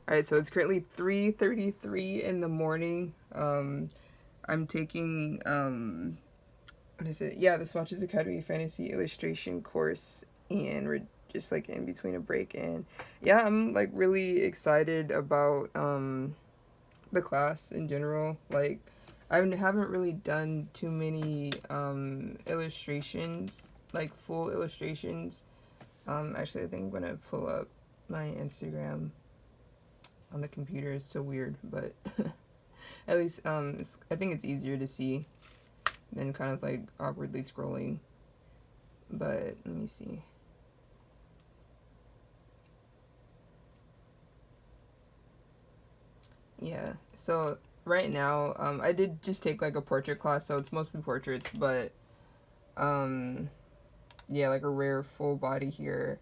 Alright, so it's currently 3:33 in the morning. I'm taking, what is it? Yeah, the Swatches Academy Fantasy Illustration course, and we're just like in between a break. And yeah, I'm like really excited about the class in general. Like, I haven't really done too many illustrations, like full illustrations. Actually, I think I'm gonna pull up my Instagram on the computer. It's so weird, but at least I think it's easier to see than kind of like awkwardly scrolling. But let me see. Yeah, so right now I did just take like a portrait class, so it's mostly portraits, but yeah, like a rare full body here,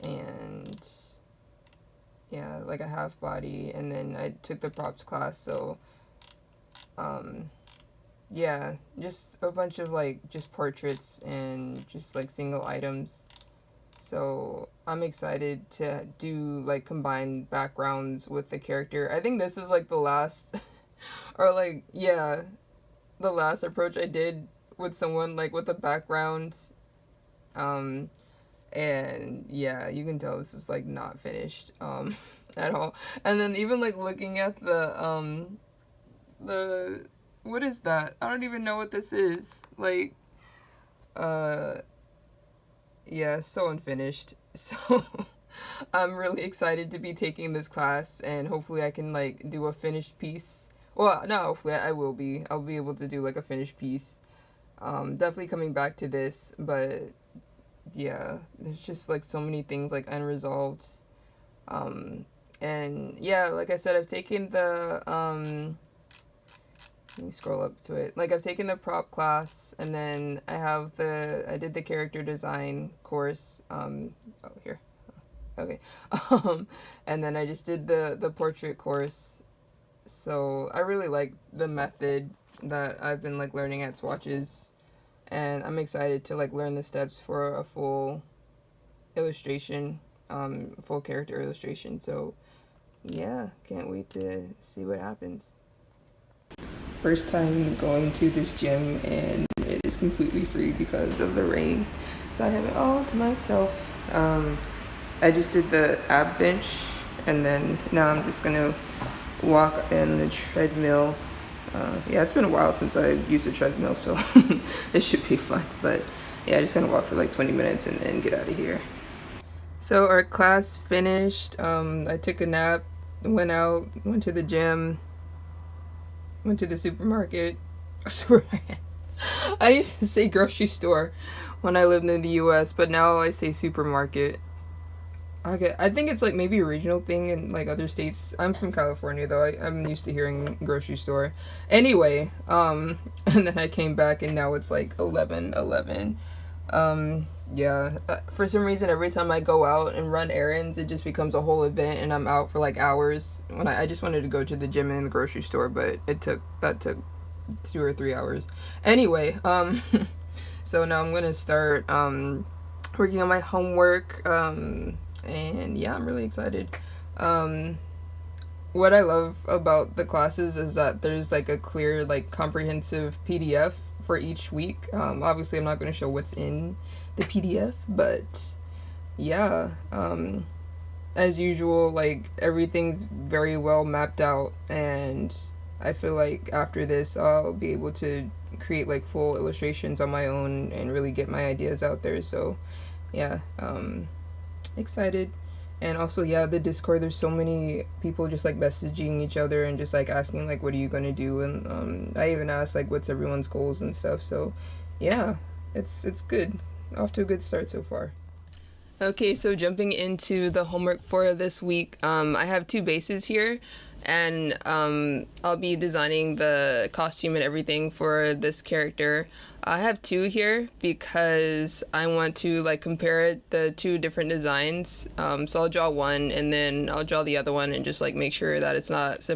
and yeah, like a half body, and then I took the props class, so yeah, just a bunch of like just portraits and just like single items. So I'm excited to do like combined backgrounds with the character. I think this is like the last or like, yeah, the last approach I did with someone like with a background. And yeah, you can tell this is like not finished at all. And then even like looking at the what is that? I don't even know what this is. Like yeah, so unfinished. So I'm really excited to be taking this class, and hopefully I can like do a finished piece. Well, no, hopefully I will be. I'll be able to do like a finished piece. Definitely coming back to this, but yeah, there's just like so many things like unresolved. And yeah, like I said, I've taken the let me scroll up to it. Like, I've taken the prop class, and then I did the character design course. Oh, here. Okay. And then I just did the portrait course. So I really like the method that I've been like learning at Swatches, and I'm excited to like learn the steps for a full illustration, full character illustration. So yeah, can't wait to see what happens. First time going to this gym, and it is completely free because of the rain, so I have it all to myself. I just did the ab bench, and then now I'm just gonna walk in the treadmill. Yeah, it's been a while since I used a treadmill, so it should be fun. But yeah, just gonna walk for like 20 minutes and then get out of here. So our class finished. I took a nap, went out, went to the gym, went to the supermarket. I used to say grocery store when I lived in the US, but now I say supermarket. Okay, I think it's like maybe a regional thing in like other states. I'm from California though. I'm used to hearing grocery store. Anyway, and then I came back and now it's like 11:11. Yeah, for some reason every time I go out and run errands, it just becomes a whole event, and I'm out for like hours. When I just wanted to go to the gym and the grocery store, but that took 2 or 3 hours. Anyway, so now I'm gonna start working on my homework. And yeah, I'm really excited. What I love about the classes is that there's like a clear, like comprehensive PDF for each week. Obviously I'm not going to show what's in the PDF, but yeah, as usual, like everything's very well mapped out, and I feel like after this I'll be able to create like full illustrations on my own and really get my ideas out there. So yeah, excited. And also, yeah, the Discord, there's so many people just like messaging each other and just like asking like what are you gonna do, and I even asked like what's everyone's goals and stuff. So yeah, it's good. Off to a good start so far. Okay, so jumping into the homework for this week, I have two bases here, and I'll be designing the costume and everything for this character. I have two here because I want to like compare the two different designs. So I'll draw one and then I'll draw the other one and just like make sure that it's not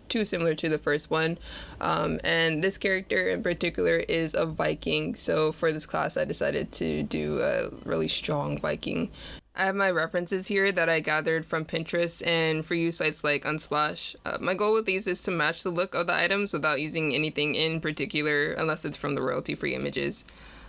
too similar to the first one. And this character in particular is a Viking. So for this class, I decided to do a really strong Viking. I have my references here that I gathered from Pinterest and for use sites like Unsplash. My goal with these is to match the look of the items without using anything in particular unless it's from the royalty-free images.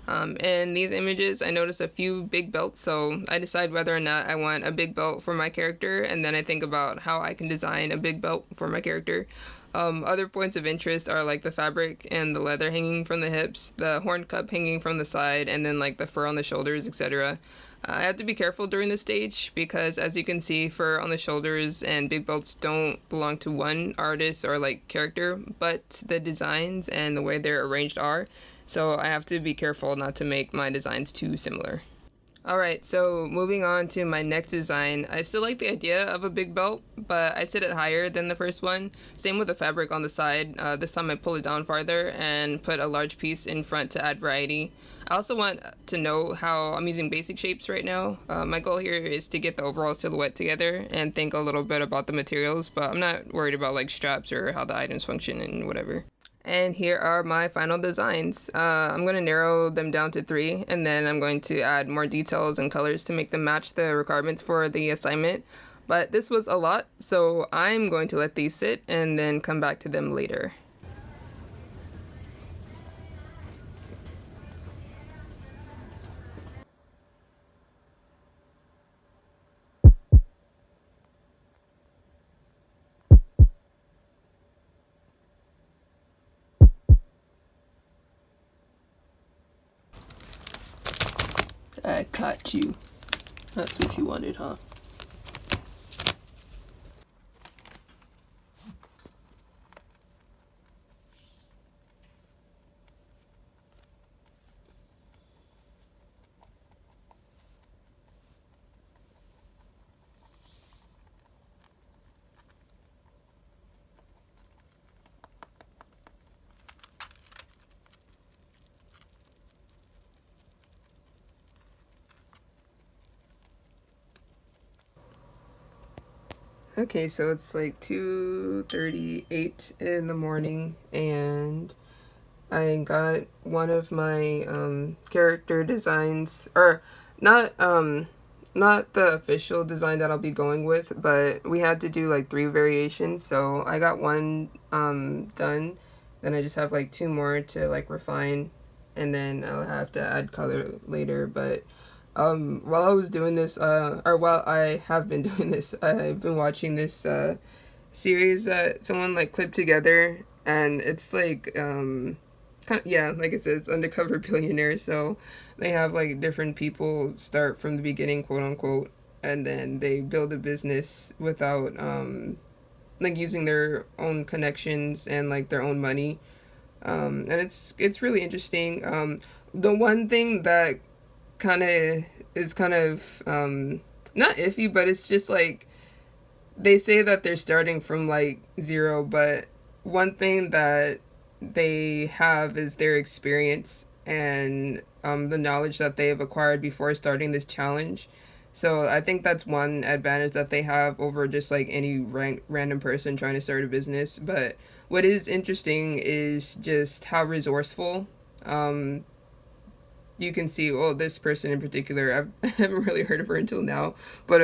In these images, I notice a few big belts, so I decide whether or not I want a big belt for my character, and then I think about how I can design a big belt for my character. Other points of interest are like the fabric and the leather hanging from the hips, the horn cup hanging from the side, and then like the fur on the shoulders, etc. I have to be careful during this stage because, as you can see, fur on the shoulders and big belts don't belong to one artist or like character, but the designs and the way they're arranged are. So I have to be careful not to make my designs too similar. Alright, so moving on to my next design. I still like the idea of a big belt, but I set it higher than the first one. Same with the fabric on the side. This time I pull it down farther and put a large piece in front to add variety. I also want to know how I'm using basic shapes right now. My goal here is to get the overall silhouette together and think a little bit about the materials, but I'm not worried about like straps or how the items function and whatever. And here are my final designs. I'm going to narrow them down to 3, and then I'm going to add more details and colors to make them match the requirements for the assignment. But this was a lot, so I'm going to let these sit and then come back to them later. I caught you. That's what you wanted, huh? Okay, so it's like 2:38 in the morning, and I got one of my character designs, or not not the official design that I'll be going with, but we had to do like 3 variations, so I got one done. Then I just have like 2 more to like refine, and then I'll have to add color later. But while I was doing this, or while I have been doing this, I've been watching this series that someone like clipped together, and it's like kind of, yeah, like it says, undercover billionaire. So they have like different people start from the beginning, quote unquote, and then they build a business without like using their own connections and like their own money. And it's really interesting. The one thing that kind of is kind of not iffy, but it's just like they say that they're starting from like zero, but one thing that they have is their experience and the knowledge that they have acquired before starting this challenge. So I think that's one advantage that they have over just like any random person trying to start a business. But what is interesting is just how resourceful you can see. Well, this person in particular, I haven't really heard of her until now, but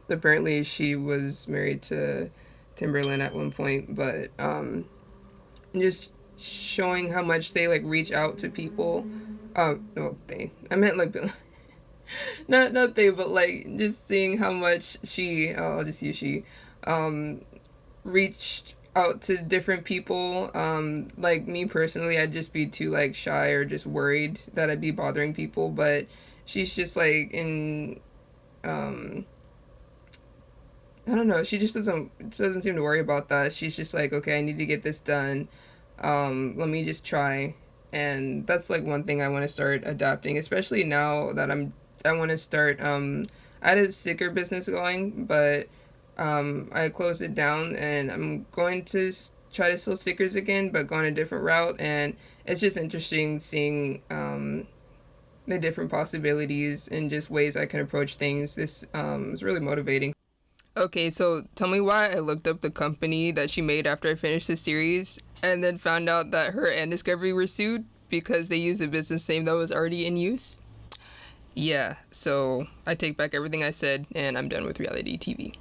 apparently she was married to Timberland at one point. But just showing how much they like reach out to people. No, they. I meant like not they, but like just seeing how much she. I'll just use she. Reached out to different people. Like me personally, I'd just be too like shy or just worried that I'd be bothering people. But she's just like in. I don't know. She just doesn't seem to worry about that. She's just like, okay, I need to get this done. Let me just try. And that's like one thing I want to start adapting, especially now that I'm I want to start, I had a sticker business going, but I closed it down, and I'm going to try to sell stickers again, but going a different route. And it's just interesting seeing the different possibilities and just ways I can approach things. This is really motivating. Okay, so tell me why I looked up the company that she made after I finished the series and then found out that her and Discovery were sued because they used a business name that was already in use. Yeah, so I take back everything I said and I'm done with reality TV.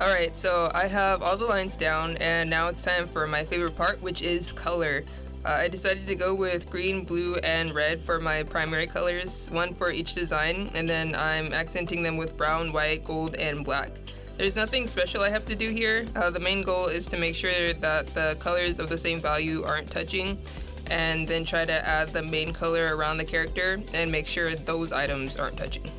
Alright, so I have all the lines down, and now it's time for my favorite part, which is color. I decided to go with green, blue, and red for my primary colors, one for each design, and then I'm accenting them with brown, white, gold, and black. There's nothing special I have to do here. The main goal is to make sure that the colors of the same value aren't touching, and then try to add the main color around the character and make sure those items aren't touching.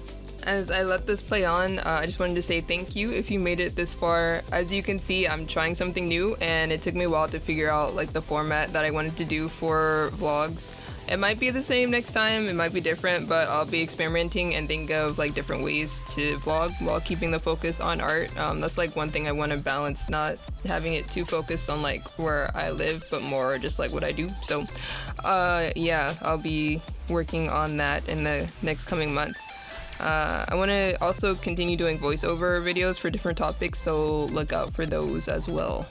As I let this play on, I just wanted to say thank you if you made it this far. As you can see, I'm trying something new, and it took me a while to figure out like the format that I wanted to do for vlogs. It might be the same next time, it might be different, but I'll be experimenting and think of like different ways to vlog while keeping the focus on art. That's like one thing I want to balance, not having it too focused on like where I live, but more just like what I do. So yeah, I'll be working on that in the next coming months. I want to also continue doing voiceover videos for different topics, so look out for those as well.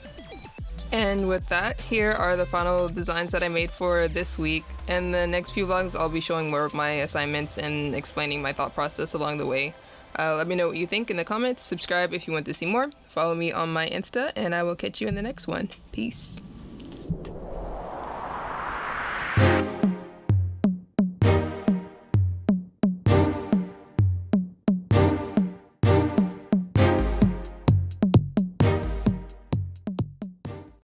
And with that, here are the final designs that I made for this week. In the next few vlogs, I'll be showing more of my assignments and explaining my thought process along the way. Let me know what you think in the comments, subscribe if you want to see more, follow me on my Insta, and I will catch you in the next one. Peace.